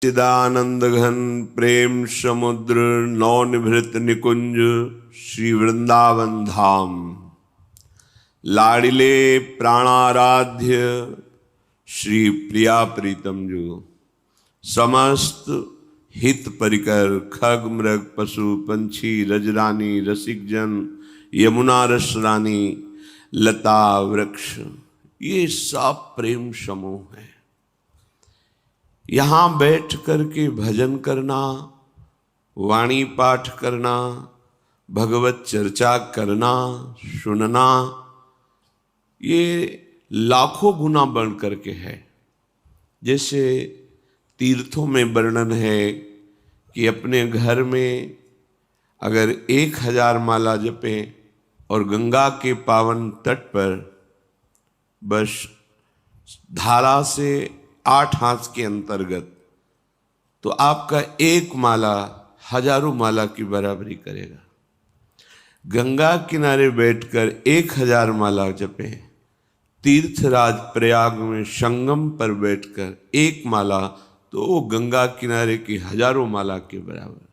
चिदानंद घन प्रेम समुद्र नवनिभृत निकुंज श्री वृंदावन धाम। लाडिले प्राणाराध्य श्री प्रिया प्रीतम जो समस्त हित परिकर खग मृग पशु पंछी रजरानी रसिक जन यमुना रस रानी लता वृक्ष, ये सब प्रेम समूह है। यहाँ बैठ करके भजन करना, वाणी पाठ करना, भगवत चर्चा करना, सुनना, ये लाखों गुना बढ़ करके है। जैसे तीर्थों में वर्णन है कि अपने घर में अगर 1000 माला जपें और गंगा के पावन तट पर बस धारा से 8 हाथ के अंतर्गत, तो आपका एक माला हजारों माला की बराबरी करेगा। गंगा किनारे बैठकर 1000 माला जपें, तीर्थराज प्रयाग में संगम पर बैठकर एक माला तो गंगा किनारे की हजारों माला के बराबर।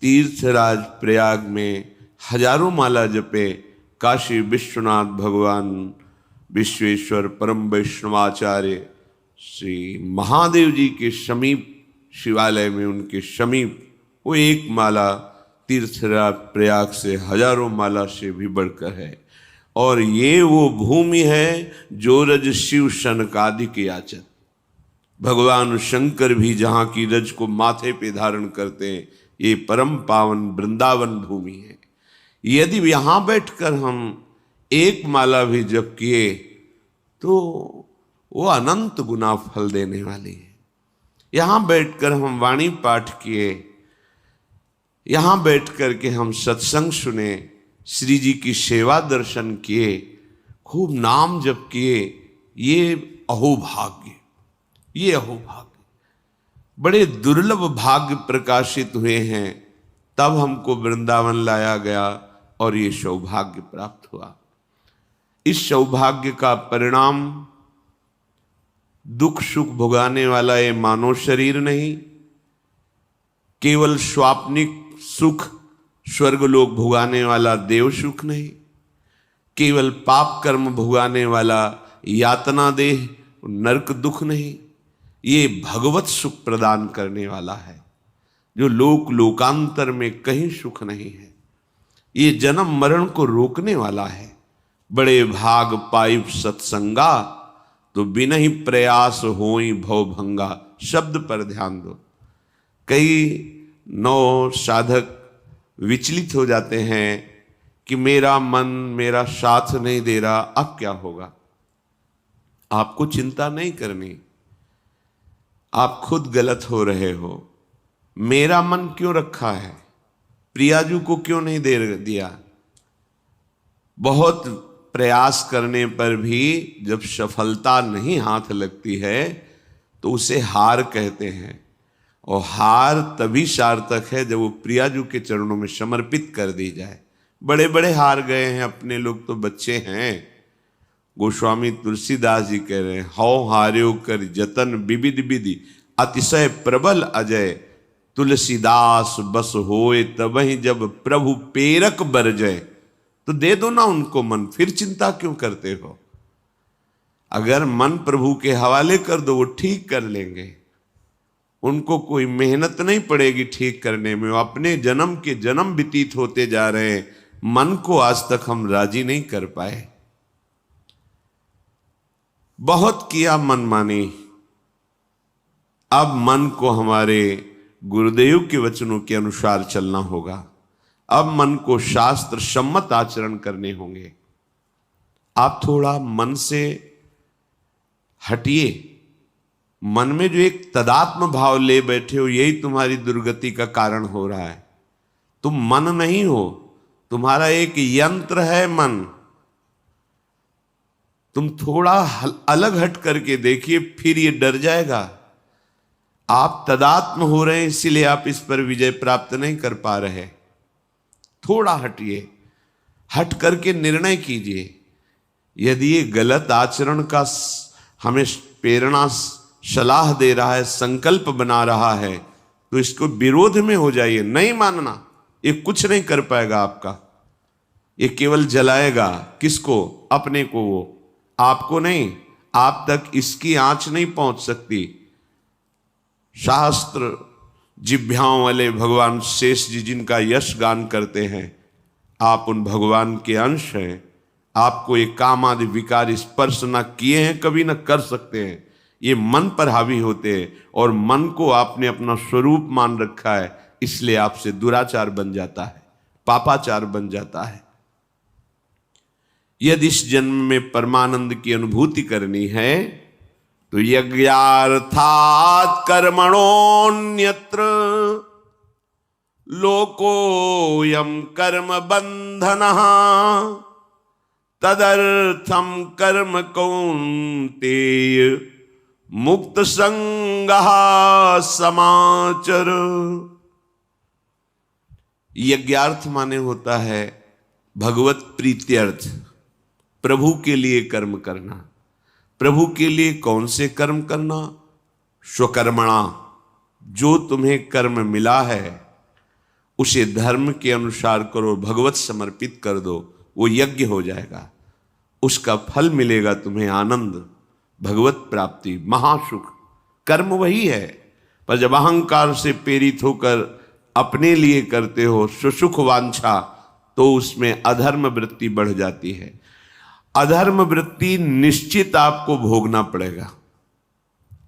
तीर्थराज प्रयाग में हजारों माला जपे, काशी विश्वनाथ भगवान विश्वेश्वर परम वैष्णवाचार्य श्री महादेव जी के समीप शिवालय में, उनके समीप वो एक माला तीर्थराज प्रयाग से हजारों माला से भी बढ़कर है। और ये वो भूमि है जो रज शिव शनकादिक याचन, भगवान शंकर भी जहाँ की रज को माथे पे धारण करते हैं, ये परम पावन वृंदावन भूमि है। यदि यहाँ बैठकर हम एक माला भी जप किए तो वो अनंत गुना फल देने वाली है। यहाँ बैठकर हम वाणी पाठ किए, यहाँ बैठ कर के हम सत्संग सुने, श्री जी की सेवा दर्शन किए, खूब नाम जप किए, ये अहोभाग्य, ये अहोभाग्य, बड़े दुर्लभ भाग्य प्रकाशित हुए हैं। तब हमको वृंदावन लाया गया और ये सौभाग्य प्राप्त हुआ। इस सौभाग्य का परिणाम दुख सुख भुगाने वाला ये मानव शरीर नहीं, केवल स्वाप्निक सुख स्वर्गलोक भुगाने वाला देव सुख नहीं, केवल पाप कर्म भुगाने वाला यातना देह नरक दुख नहीं, ये भगवत सुख प्रदान करने वाला है जो लोक लोकांतर में कहीं सुख नहीं है। ये जन्म मरण को रोकने वाला है। बड़े भाग पाइप सत्संगा तो बिना ही प्रयास होई भव भंगा, शब्द पर ध्यान दो। कई नौ साधक विचलित हो जाते हैं कि मेरा मन मेरा साथ नहीं दे रहा, अब क्या होगा। आपको चिंता नहीं करनी, आप खुद गलत हो रहे हो। मेरा मन क्यों रखा है, प्रियाजू को क्यों नहीं दे दिया। बहुत प्रयास करने पर भी जब सफलता नहीं हाथ लगती है तो उसे हार कहते हैं, और हार तभी सार्थक है जब वो प्रियाजू के चरणों में समर्पित कर दी जाए। बड़े बड़े हार गए हैं, अपने लोग तो बच्चे हैं। गोस्वामी तुलसीदास जी कह रहे हैं, हौ हार्यो कर जतन विविध विधि अतिशय प्रबल अजय, तुलसीदास बस होए तबहि जब प्रभु पेरक बरजय। तो दे दो ना उनको मन, फिर चिंता क्यों करते हो। अगर मन प्रभु के हवाले कर दो, वो ठीक कर लेंगे। उनको कोई मेहनत नहीं पड़ेगी ठीक करने में, वो अपने जन्म के जन्म व्यतीत होते जा रहे हैं। मन को आज तक हम राजी नहीं कर पाए। बहुत किया मनमानी, अब मन को हमारे गुरुदेव के वचनों के अनुसार चलना होगा। अब मन को शास्त्र सम्मत आचरण करने होंगे। आप थोड़ा मन से हटिए। मन में जो एक तदात्म भाव ले बैठे हो, यही तुम्हारी दुर्गति का कारण हो रहा है। तुम मन नहीं हो, तुम्हारा एक यंत्र है मन। तुम थोड़ा अलग हट करके देखिए, फिर ये डर जाएगा। आप तदात्म हो रहे हैं, इसीलिए आप इस पर विजय प्राप्त नहीं कर पा रहे। थोड़ा हटिए, हट करके निर्णय कीजिए। यदि ये गलत आचरण का हमें प्रेरणा सलाह दे रहा है, संकल्प बना रहा है, तो इसको विरोध में हो जाइए, नहीं मानना। ये कुछ नहीं कर पाएगा आपका, ये केवल जलाएगा। किसको? अपने को। वो आपको नहीं, आप तक इसकी आंच नहीं पहुंच सकती। शास्त्र जिभ्याओं वाले भगवान शेष जी जिनका यश गान करते हैं, आप उन भगवान के अंश हैं। आपको ये काम आदि विकार स्पर्श न किए हैं, कभी न कर सकते हैं। ये मन पर हावी होते हैं, और मन को आपने अपना स्वरूप मान रखा है, इसलिए आपसे दुराचार बन जाता है, पापाचार बन जाता है। यदि इस जन्म में परमानंद की अनुभूति करनी है तो यज्ञार्थात् कर्मणोऽन्यत्र लोकोऽयं कर्म बंधनः तदर्थं कर्म कौन्तेय मुक्त संगः समाचर। यज्ञार्थ माने होता है भगवत प्रीत्यर्थ, प्रभु के लिए कर्म करना। प्रभु के लिए कौन से कर्म करना? स्वकर्मणा, जो तुम्हें कर्म मिला है उसे धर्म के अनुसार करो, भगवत समर्पित कर दो, वो यज्ञ हो जाएगा। उसका फल मिलेगा तुम्हें आनंद, भगवत प्राप्ति, महासुख। कर्म वही है, पर जब अहंकार से प्रेरित होकर अपने लिए करते हो सुसुख वांछा, तो उसमें अधर्म वृत्ति बढ़ जाती है। अधर्म वृत्ति निश्चित आपको भोगना पड़ेगा।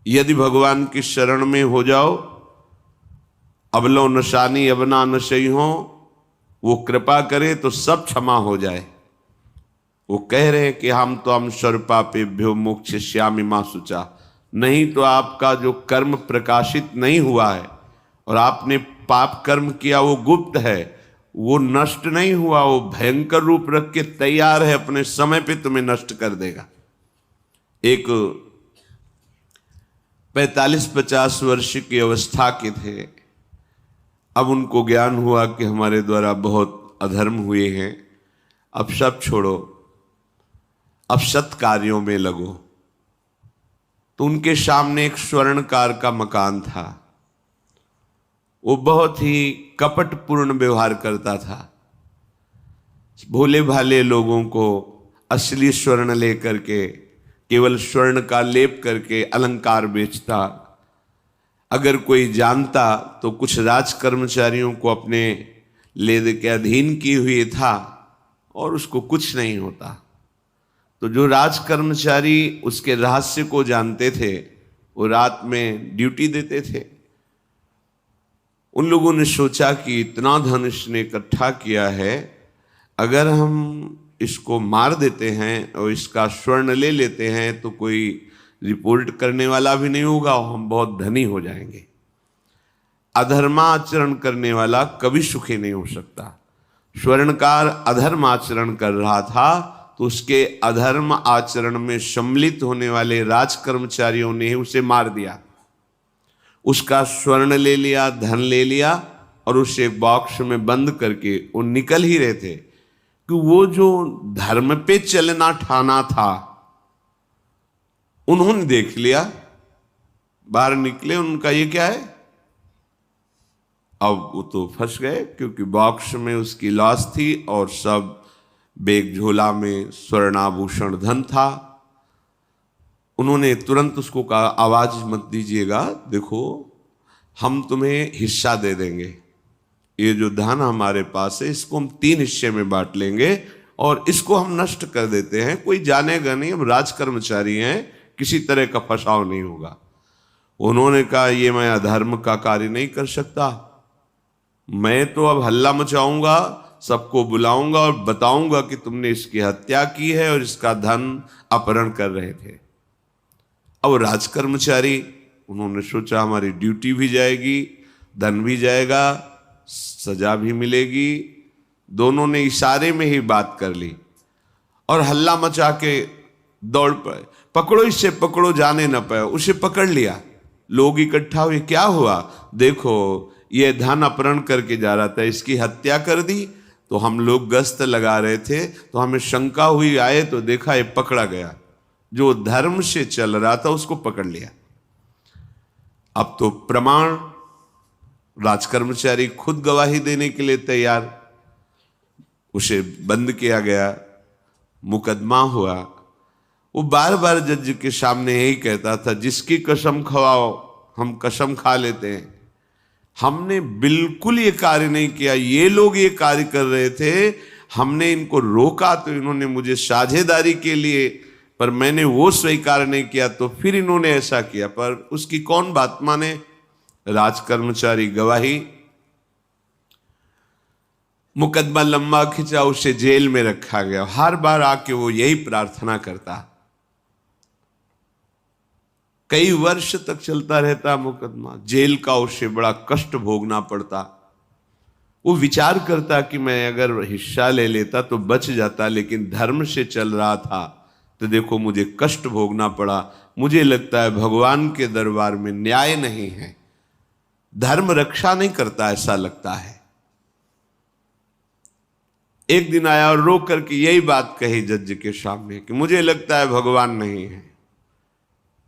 यदि भगवान की शरण में हो जाओ, अबलो नशानी अबना नशई हो, वो कृपा करे तो सब क्षमा हो जाए। वो कह रहे हैं कि हम तो हम सर्वपापेभ्यो मोक्षयिष्यामि मा शुचा। नहीं तो आपका जो कर्म प्रकाशित नहीं हुआ है और आपने पाप कर्म किया वो गुप्त है, वो नष्ट नहीं हुआ, वो भयंकर रूप रख के तैयार है, अपने समय पे तुम्हें नष्ट कर देगा। एक 45-50 वर्ष की अवस्था के थे। अब उनको ज्ञान हुआ कि हमारे द्वारा बहुत अधर्म हुए हैं, अब सब छोड़ो, अब सत् कार्यों में लगो। तो उनके सामने एक स्वर्णकार का मकान था। वो बहुत ही कपटपूर्ण व्यवहार करता था। भोले भाले लोगों को असली स्वर्ण लेकर के, केवल स्वर्ण का लेप करके अलंकार बेचता। अगर कोई जानता तो कुछ राज कर्मचारियों को अपने ले के अधीन किए हुए था और उसको कुछ नहीं होता। तो जो राज कर्मचारी उसके रहस्य को जानते थे, वो रात में ड्यूटी देते थे। उन लोगों ने सोचा कि इतना धन इसने इकट्ठा किया है, अगर हम इसको मार देते हैं और इसका स्वर्ण ले लेते हैं तो कोई रिपोर्ट करने वाला भी नहीं होगा और हम बहुत धनी हो जाएंगे। अधर्माचरण करने वाला कभी सुखी नहीं हो सकता। स्वर्णकार अधर्म आचरण कर रहा था, तो उसके अधर्म आचरण में सम्मिलित होने वाले राज कर्मचारियों ने उसे मार दिया। उसका स्वर्ण ले लिया, धन ले लिया और उसे बॉक्स में बंद करके वो निकल ही रहे थे कि वो जो धर्म पे चलना ठाना था उन्होंने देख लिया। बाहर निकले, उनका ये क्या है? अब वो तो फंस गए, क्योंकि बॉक्स में उसकी लाश थी और सब बैग झोला में स्वर्णाभूषण धन था। उन्होंने तुरंत उसको कहा, आवाज मत दीजिएगा, देखो हम तुम्हें हिस्सा दे देंगे, ये जो धन हमारे पास है इसको हम 3 हिस्से में बांट लेंगे और इसको हम नष्ट कर देते हैं, कोई जानेगा नहीं, हम राज कर्मचारी हैं, किसी तरह का फसाव नहीं होगा। उन्होंने कहा, ये मैं अधर्म का कार्य नहीं कर सकता, मैं तो अब हल्ला मचाऊंगा, सबको बुलाऊंगा और बताऊंगा कि तुमने इसकी हत्या की है और इसका धन अपहरण कर रहे थे। अब राज कर्मचारी, उन्होंने सोचा हमारी ड्यूटी भी जाएगी, धन भी जाएगा, सजा भी मिलेगी। दोनों ने इशारे में ही बात कर ली और हल्ला मचा के दौड़ पड़े, पकड़ो इसे, पकड़ो, जाने न पाए। उसे पकड़ लिया, लोग इकट्ठा हुए, क्या हुआ? देखो ये धन अपहरण करके जा रहा था, इसकी हत्या कर दी। तो हम लोग गश्त लगा रहे थे तो हमें शंका हुई, आए तो देखा ये पकड़ा गया, जो धर्म से चल रहा था उसको पकड़ लिया। अब तो प्रमाण, राजकर्मचारी खुद गवाही देने के लिए तैयार, उसे बंद किया गया, मुकदमा हुआ। वो बार बार जज के सामने यही कहता था, जिसकी कसम खवाओ हम कसम खा लेते हैं, हमने बिल्कुल ये कार्य नहीं किया, ये लोग ये कार्य कर रहे थे, हमने इनको रोका तो इन्होंने मुझे साझेदारी के लिए, पर मैंने वो स्वीकार नहीं किया तो फिर इन्होंने ऐसा किया। पर उसकी कौन बात माने? राजकर्मचारी गवाही, मुकदमा लंबा खिंचा, उसे जेल में रखा गया। हर बार आके वो यही प्रार्थना करता, कई वर्ष तक चलता रहता मुकदमा, जेल का उसे बड़ा कष्ट भोगना पड़ता। वो विचार करता कि मैं अगर हिस्सा ले लेता तो बच जाता, लेकिन धर्म से चल रहा था तो देखो मुझे कष्ट भोगना पड़ा। मुझे लगता है भगवान के दरबार में न्याय नहीं है, धर्म रक्षा नहीं करता, ऐसा लगता है। एक दिन आया और रो करके यही बात कही जज के सामने कि मुझे लगता है भगवान नहीं है,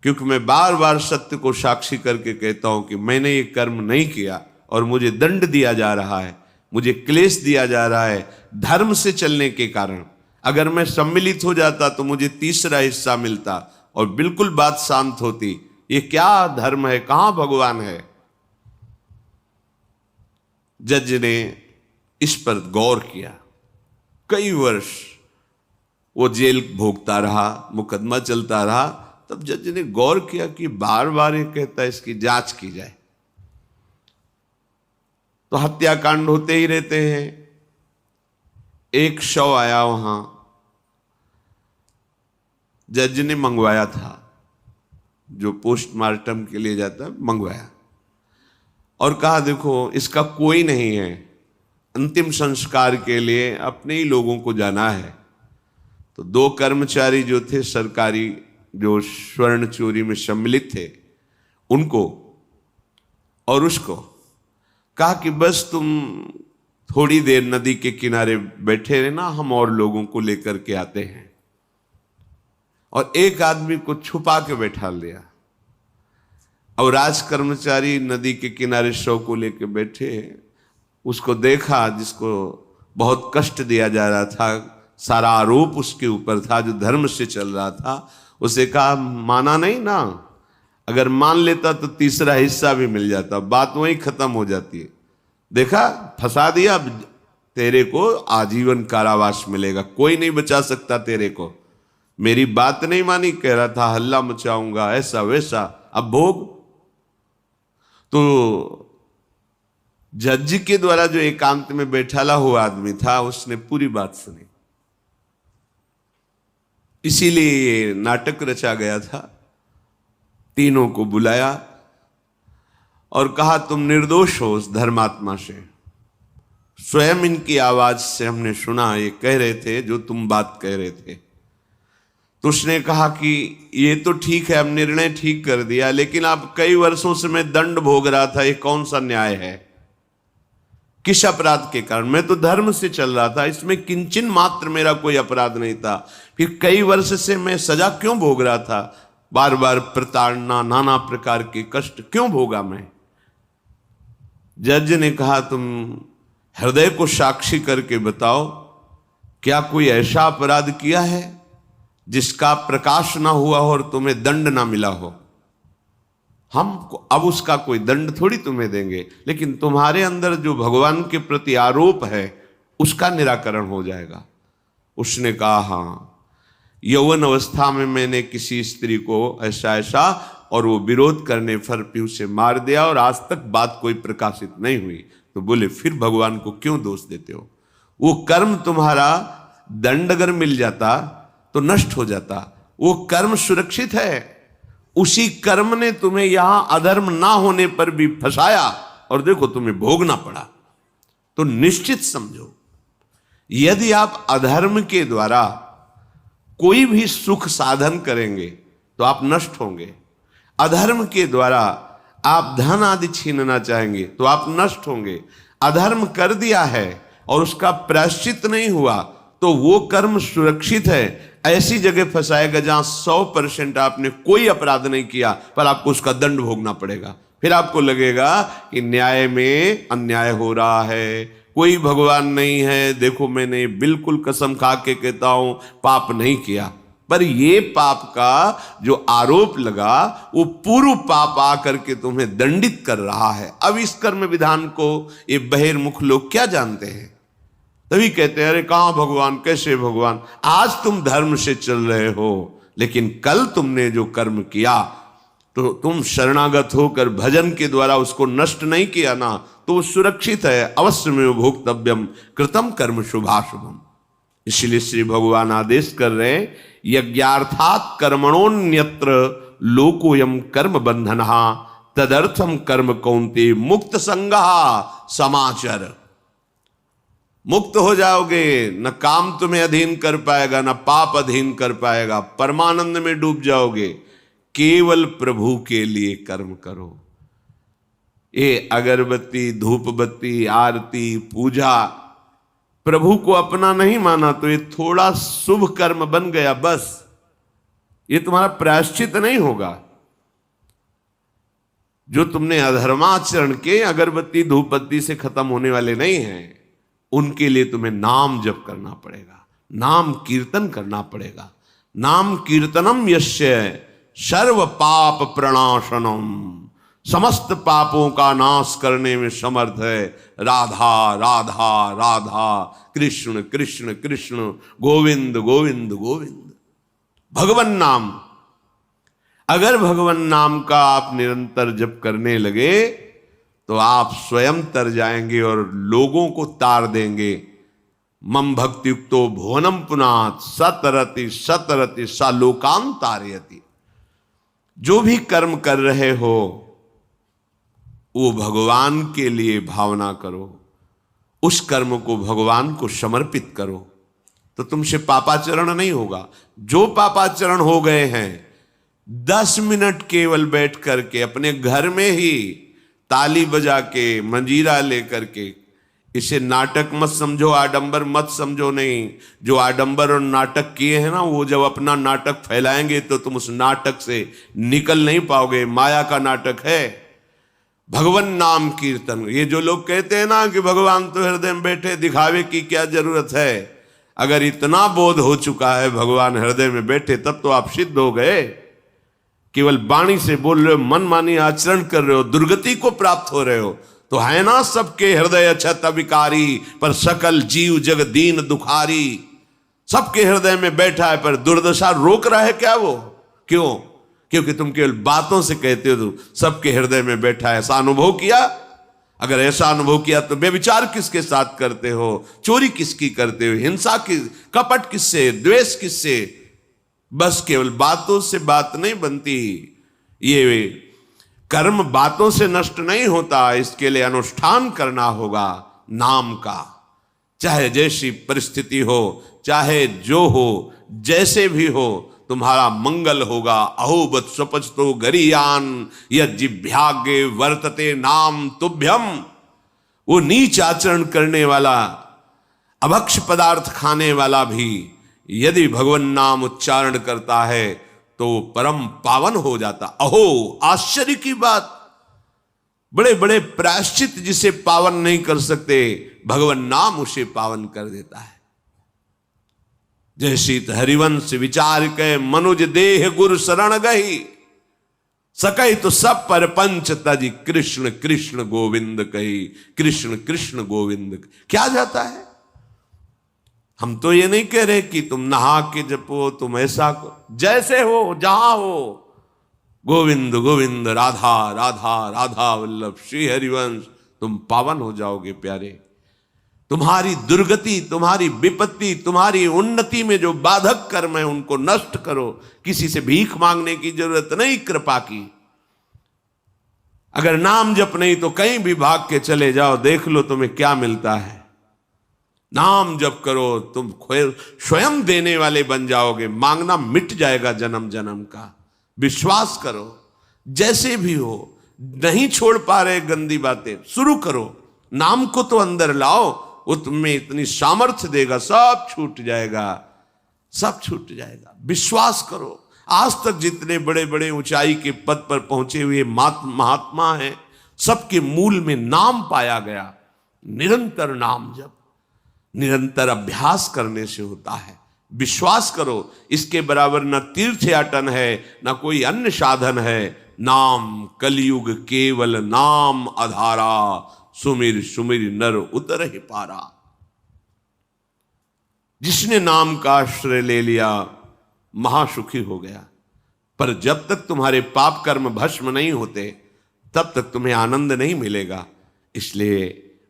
क्योंकि मैं बार बार सत्य को साक्षी करके कहता हूं कि मैंने ये कर्म नहीं किया और मुझे दंड दिया जा रहा है, मुझे क्लेश दिया जा रहा है धर्म से चलने के कारण। अगर मैं सम्मिलित हो जाता तो मुझे तीसरा हिस्सा मिलता और बिल्कुल बात शांत होती। ये क्या धर्म है, कहां भगवान है? जज ने इस पर गौर किया, कई वर्ष वो जेल भोगता रहा, मुकदमा चलता रहा। तब जज ने गौर किया कि बार बार ये कहता है इसकी जांच की जाए, तो हत्याकांड होते ही रहते हैं। एक शव आया वहां, जज ने मंगवाया था, जो पोस्टमार्टम के लिए जाता है, मंगवाया और कहा देखो इसका कोई नहीं है, अंतिम संस्कार के लिए अपने ही लोगों को जाना है। तो दो कर्मचारी जो थे सरकारी, जो स्वर्ण चोरी में सम्मिलित थे, उनको और उसको कहा कि बस तुम थोड़ी देर नदी के किनारे बैठे रहना, हम और लोगों को लेकर के आते हैं। और एक आदमी को छुपा के बैठा लिया और राज कर्मचारी नदी के किनारे शव को लेकर बैठे। उसको देखा जिसको बहुत कष्ट दिया जा रहा था, सारा आरोप उसके ऊपर था, जो धर्म से चल रहा था। उसे कहा माना नहीं ना, अगर मान लेता तो तीसरा हिस्सा भी मिल जाता, बात वहीं खत्म हो जाती है। देखा, फंसा दिया, तेरे को आजीवन कारावास मिलेगा, कोई नहीं बचा सकता तेरे को। मेरी बात नहीं मानी, कह रहा था हल्ला मचाऊंगा, ऐसा वैसा, अब भोग। तो जज के द्वारा जो एकांत में बैठाला हुआ आदमी था, उसने पूरी बात सुनी, इसीलिए ये नाटक रचा गया था। तीनों को बुलाया और कहा तुम निर्दोष हो उस धर्मात्मा से, स्वयं इनकी आवाज से हमने सुना ये कह रहे थे जो तुम बात कह रहे थे। तो उसने कहा कि ये तो ठीक है, अब निर्णय ठीक कर दिया, लेकिन आप कई वर्षों से मैं दंड भोग रहा था, ये कौन सा न्याय है? किस अपराध के कारण? मैं तो धर्म से चल रहा था, इसमें किंचन मात्र मेरा कोई अपराध नहीं था, फिर कई वर्ष से मैं सजा क्यों भोग रहा था? बार बार प्रताड़ना, नाना प्रकार के कष्ट क्यों भोगा मैं? जज ने कहा तुम हृदय को साक्षी करके बताओ, क्या कोई ऐसा अपराध किया है जिसका प्रकाश ना हुआ हो और तुम्हें दंड ना मिला हो? हम अब उसका कोई दंड थोड़ी तुम्हें देंगे, लेकिन तुम्हारे अंदर जो भगवान के प्रति आरोप है उसका निराकरण हो जाएगा। उसने कहा हाँ, यौवन अवस्था में मैंने किसी स्त्री को ऐसा ऐसा, और वो विरोध करने पर भी उसे मार दिया और आज तक बात कोई प्रकाशित नहीं हुई। तो बोले फिर भगवान को क्यों दोष देते हो? वो कर्म तुम्हारा दंड अगर मिल जाता तो नष्ट हो जाता, वो कर्म सुरक्षित है। उसी कर्म ने तुम्हें यहां अधर्म ना होने पर भी फंसाया और देखो तुम्हें भोगना पड़ा। तो निश्चित समझो, यदि आप अधर्म के द्वारा कोई भी सुख साधन करेंगे तो आप नष्ट होंगे। अधर्म के द्वारा आप धन आदि छीनना चाहेंगे तो आप नष्ट होंगे। अधर्म कर दिया है और उसका प्रायश्चित नहीं हुआ तो वो कर्म सुरक्षित है। ऐसी जगह फंसाएगा जहां 100% आपने कोई अपराध नहीं किया पर आपको उसका दंड भोगना पड़ेगा, फिर आपको लगेगा कि न्याय में अन्याय हो रहा है, कोई भगवान नहीं है। देखो मैंने बिल्कुल कसम खा के कहता हूं पाप नहीं किया, पर ये पाप का जो आरोप लगा वो पूर्व पाप आकर के तुम्हें दंडित कर रहा है। अब इस कर्म विधान को ये बहिर्मुख लोग क्या जानते हैं? तभी कहते हैं अरे कहां भगवान, कैसे भगवान? आज तुम धर्म से चल रहे हो, लेकिन कल तुमने जो कर्म किया तो तुम शरणागत होकर भजन के द्वारा उसको नष्ट नहीं किया ना, तो वो सुरक्षित है। अवश्य में भोक्तव्यम कृतम कर्म शुभाशुभम। इसलिए श्री भगवान आदेश कर रहे हैं यज्ञार्थात कर्मणोन्यत्र लोकोयम कर्म बंधनः तदर्थम कर्म कौन्ते मुक्त संगः समाचर। मुक्त हो जाओगे, न काम तुम्हें अधीन कर पाएगा, न पाप अधीन कर पाएगा, परमानंद में डूब जाओगे। केवल प्रभु के लिए कर्म करो। ये अगरबत्ती, धूप बत्ती, आरती, पूजा प्रभु को अपना नहीं माना तो ये थोड़ा शुभ कर्म बन गया, बस ये तुम्हारा प्रायश्चित नहीं होगा। जो तुमने अधर्माचरण के अगरबत्ती धूप बत्ती से खत्म होने वाले नहीं हैं, उनके लिए तुम्हें नाम जप करना पड़ेगा, नाम कीर्तन करना पड़ेगा। नाम कीर्तनम यस्य सर्व पाप प्रणाशनम, समस्त पापों का नाश करने में समर्थ है। राधा राधा राधा, कृष्ण कृष्ण कृष्ण, गोविंद गोविंद गोविंद। भगवन नाम, अगर भगवन नाम का आप निरंतर जप करने लगे तो आप स्वयं तर जाएंगे और लोगों को तार देंगे। मम भक्तियुक्तो भुवनम पुनात सतरति सतरति सा लोकान तारयति। जो भी कर्म कर रहे हो वो भगवान के लिए भावना करो, उस कर्म को भगवान को समर्पित करो, तो तुमसे पापाचरण नहीं होगा। जो पापाचरण हो गए हैं 10 मिनट केवल बैठ करके अपने घर में ही ताली बजा के मंजीरा लेकर के, इसे नाटक मत समझो, आडंबर मत समझो। नहीं, जो आडंबर और नाटक किए हैं ना, वो जब अपना नाटक फैलाएंगे तो तुम उस नाटक से निकल नहीं पाओगे। माया का नाटक है। भगवान नाम कीर्तन, ये जो लोग कहते हैं ना कि भगवान तो हृदय में बैठे, दिखावे की क्या जरूरत है? अगर इतना बोध हो चुका है भगवान हृदय में बैठे, तब तो आप सिद्ध हो गए। केवल वाणी से बोल रहे हो, मन मानी आचरण कर रहे हो, दुर्गति को प्राप्त हो रहे हो, तो है ना सबके हृदय अछत अविकारी, पर सकल जीव जग दीन दुखारी। सबके हृदय में बैठा है, पर दुर्दशा रोक रहा है क्या वो? क्यों? क्योंकि तुम केवल बातों से कहते हो तो सबके हृदय में बैठा है। ऐसा अनुभव किया? अगर ऐसा अनुभव किया तो बेविचार किसके साथ करते हो, चोरी किसकी करते हो, हिंसा की, कपट किससे, द्वेष किससे? बस केवल बातों से बात नहीं बनती। ये कर्म बातों से नष्ट नहीं होता, इसके लिए अनुष्ठान करना होगा नाम का। चाहे जैसी परिस्थिति हो, चाहे जो हो, जैसे भी हो, तुम्हारा मंगल होगा। अहोबत स्वपचतो गरीयान यज्जिभ्यागे वर्तते नाम तुभ्यम। वो नीच आचरण करने वाला, अभक्ष पदार्थ खाने वाला भी यदि भगवान नाम उच्चारण करता है तो परम पावन हो जाता। अहो, आश्चर्य की बात! बड़े बड़े प्रायश्चित जिसे पावन नहीं कर सकते, भगवान नाम उसे पावन कर देता है। जय शीत हरिवंश विचार के मनुज देह गुरु शरण गही, सकई तो सब पर पंच तजी कृष्ण कृष्ण गोविंद कही। कृष्ण कृष्ण गोविंद क्या जाता है? हम तो ये नहीं कह रहे कि तुम नहा के जपो, तुम ऐसा जैसे हो जहां हो, गोविंद गोविंद राधा राधा राधा वल्लभ श्री हरिवंश, तुम पावन हो जाओगे प्यारे। तुम्हारी दुर्गति, तुम्हारी विपत्ति, तुम्हारी उन्नति में जो बाधक कर्म है उनको नष्ट करो। किसी से भीख मांगने की जरूरत नहीं, कृपा की। अगर नाम जप नहीं तो कहीं भी भाग के चले जाओ, देख लो तुम्हें क्या मिलता है। नाम जप करो, तुम स्वयं देने वाले बन जाओगे। मांगना मिट जाएगा जन्म जन्म का। विश्वास करो, जैसे भी हो। नहीं छोड़ पा रहे गंदी बातें, शुरू करो। नाम को तो अंदर लाओ, वो तुम्हें इतनी सामर्थ्य देगा, सब छूट जाएगा, सब छूट जाएगा। विश्वास करो। आज तक जितने बड़े बड़े ऊंचाई के पद पर पहुंचे हुए महात्मा हैं, सबके मूल में नाम पाया गया। निरंतर नाम जप, निरंतर अभ्यास करने से होता है। विश्वास करो, इसके बराबर न तीर्थयाटन है, न कोई अन्य साधन है। नाम कलयुग केवल नाम आधारा, सुमिर सुमिर नर उतर ही पारा। जिसने नाम का आश्रय ले लिया महासुखी हो गया। पर जब तक तुम्हारे पाप कर्म भस्म नहीं होते तब तक तुम्हें आनंद नहीं मिलेगा। इसलिए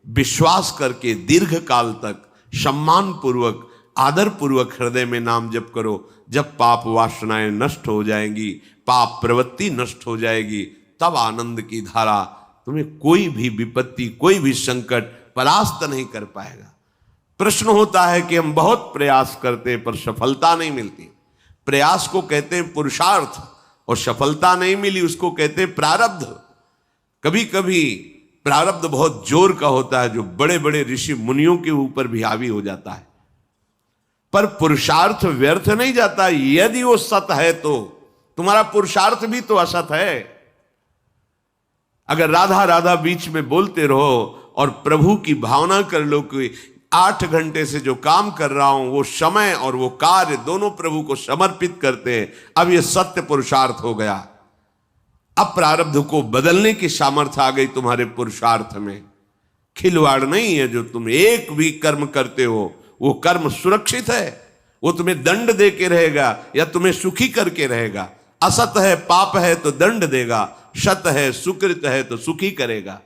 विश्वास करके दीर्घ काल तक सम्मान पूर्वक आदर पूर्वक हृदय में नाम जप करो। जब पाप वासनाएं नष्ट हो जाएंगी, पाप प्रवृत्ति नष्ट हो जाएगी, तब आनंद की धारा तुम्हें कोई भी विपत्ति, कोई भी संकट परास्त नहीं कर पाएगा। प्रश्न होता है कि हम बहुत प्रयास करते हैं पर सफलता नहीं मिलती। प्रयास को कहते हैं पुरुषार्थ, और सफलता नहीं मिली उसको कहते हैं प्रारब्ध। कभी कभी प्रारब्ध बहुत जोर का होता है, जो बड़े बड़े ऋषि मुनियों के ऊपर भी हावी हो जाता है। पर पुरुषार्थ व्यर्थ नहीं जाता। यदि वो सत है तो तुम्हारा पुरुषार्थ भी तो असत है। अगर राधा राधा बीच में बोलते रहो और प्रभु की भावना कर लो कि 8 घंटे से जो काम कर रहा हूं वो समय और वो कार्य दोनों प्रभु को समर्पित करते हैं, अब ये सत्य पुरुषार्थ हो गया। अब प्रारब्ध को बदलने की सामर्थ्य आ गई तुम्हारे पुरुषार्थ में। खिलवाड़ नहीं है। जो तुम एक भी कर्म करते हो वो कर्म सुरक्षित है, वो तुम्हें दंड दे के रहेगा या तुम्हें सुखी करके रहेगा। असत है, पाप है तो दंड देगा, सत है, सुकृत है तो सुखी करेगा।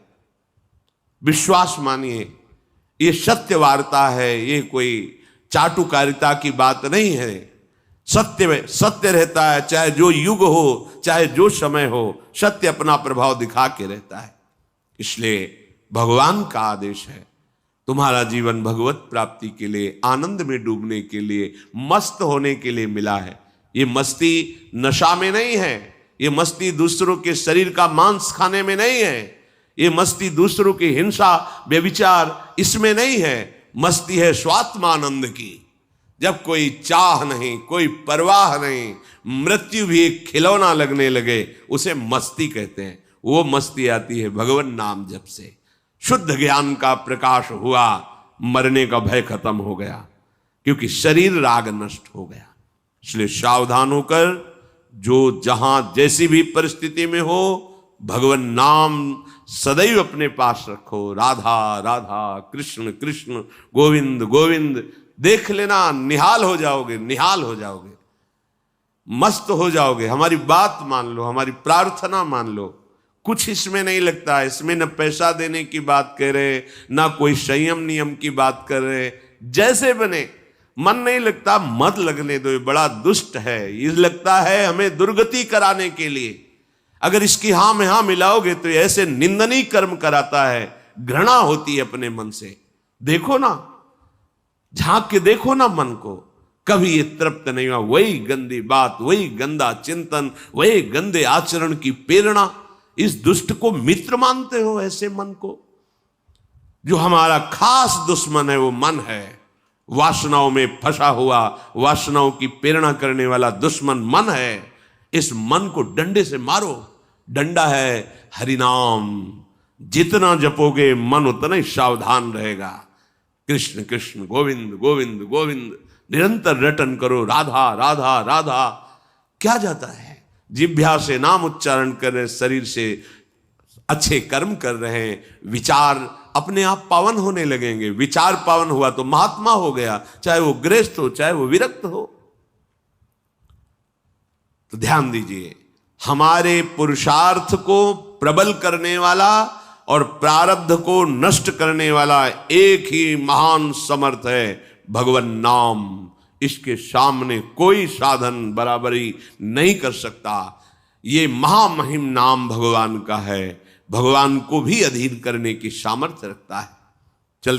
विश्वास मानिए, ये सत्य वार्ता है, ये कोई चाटुकारिता की बात नहीं है। सत्य में सत्य रहता है, चाहे जो युग हो, चाहे जो समय हो, सत्य अपना प्रभाव दिखा के रहता है। इसलिए भगवान का आदेश है, तुम्हारा जीवन भगवत प्राप्ति के लिए, आनंद में डूबने के लिए, मस्त होने के लिए मिला है। ये मस्ती नशा में नहीं है, ये मस्ती दूसरों के शरीर का मांस खाने में नहीं है, ये मस्ती दूसरों की हिंसा व्यभिचार इसमें नहीं है। मस्ती है स्वात्मानंद की। जब कोई चाह नहीं, कोई परवाह नहीं, मृत्यु भी एक खिलौना लगने लगे, उसे मस्ती कहते हैं। वो मस्ती आती है भगवान नाम जप से। शुद्ध ज्ञान का प्रकाश हुआ, मरने का भय खत्म हो गया, क्योंकि शरीर राग नष्ट हो गया। इसलिए सावधान होकर जो जहां जैसी भी परिस्थिति में हो, भगवान नाम सदैव अपने पास रखो। राधा राधा, कृष्ण कृष्ण, गोविंद गोविंद। देख लेना, निहाल हो जाओगे, निहाल हो जाओगे, मस्त हो जाओगे। हमारी बात मान लो, हमारी प्रार्थना मान लो। कुछ इसमें नहीं लगता, इसमें न पैसा देने की बात कह रहे, ना कोई संयम नियम की बात कर रहे। जैसे बने, मन नहीं लगता, मत लगने दो, ये बड़ा दुष्ट है। ये लगता है हमें दुर्गति कराने के लिए। अगर इसकी हाँ में हाँ मिलाओगे तो ऐसे निंदनीय कर्म कराता है, घृणा होती है अपने मन से। देखो ना, झांक के देखो ना मन को, कभी ये तृप्त नहीं हुआ। वही गंदी बात, वही गंदा चिंतन, वही गंदे आचरण की प्रेरणा। इस दुष्ट को मित्र मानते हो, ऐसे मन को? जो हमारा खास दुश्मन है वो मन है। वासनाओं में फंसा हुआ, वासनाओं की प्रेरणा करने वाला दुश्मन मन है। इस मन को डंडे से मारो। डंडा है हरिनाम। जितना जपोगे मन उतना ही सावधान रहेगा। कृष्ण कृष्ण, गोविंद गोविंद गोविंद, निरंतर रटन करो। राधा राधा राधा। क्या जाता है? जिह्वा से नाम उच्चारण कर रहे, शरीर से अच्छे कर्म कर रहे हैं, विचार अपने आप पावन होने लगेंगे। विचार पावन हुआ तो महात्मा हो गया, चाहे वो गृहस्थ हो, चाहे वो विरक्त हो। तो ध्यान दीजिए, हमारे पुरुषार्थ को प्रबल करने वाला और प्रारब्ध को नष्ट करने वाला एक ही महान समर्थ है, भगवान नाम। इसके सामने कोई साधन बराबरी नहीं कर सकता। ये महामहिम नाम भगवान का है, भगवान को भी अधीन करने की सामर्थ्य रखता है।